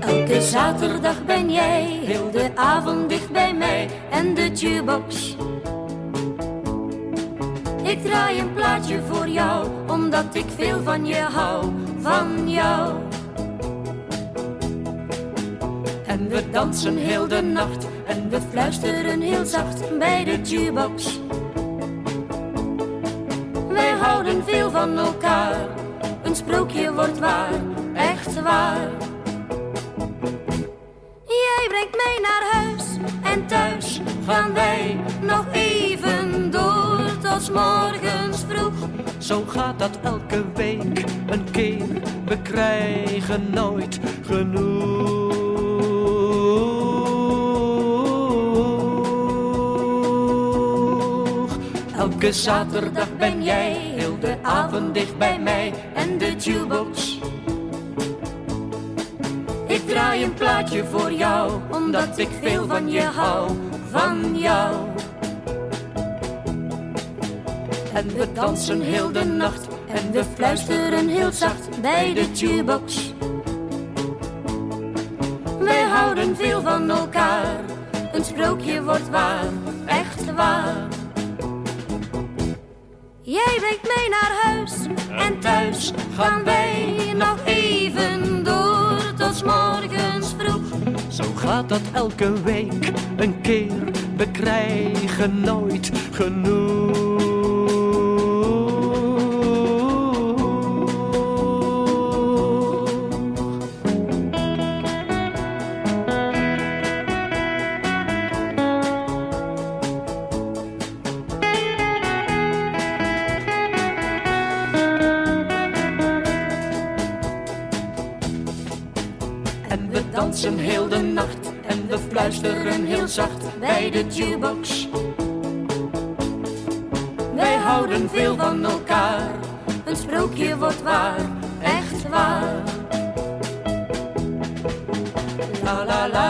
Elke zaterdag ben jij heel de avond dicht bij mij en de jukebox. Ik draai een plaatje voor jou, omdat ik veel van je hou, van jou. En we dansen heel de nacht en we fluisteren heel zacht bij de jukebox. Wij houden veel van elkaar, een sprookje wordt waar, echt waar. Jij brengt mij naar huis en thuis gaan wij nog even door tot 's morgens vroeg. Zo gaat dat elke week een keer, we krijgen nooit genoeg. Elke zaterdag ben jij heel de avond dicht bij mij en de jukebox. Ik draai een plaatje voor jou, omdat ik veel van je hou, van jou. En we dansen heel de nacht En we fluisteren heel zacht bij de jukebox. Wij houden veel van elkaar, een sprookje wordt waar, echt waar. Jij brengt mij naar huis en thuis gaan wij nog even door tot 's morgens vroeg. Zo gaat dat elke week een keer, we krijgen nooit genoeg. En we dansen heel de nacht en we fluisteren heel zacht bij de jukebox. Wij houden veel van elkaar, een sprookje wordt waar, echt waar. La la la.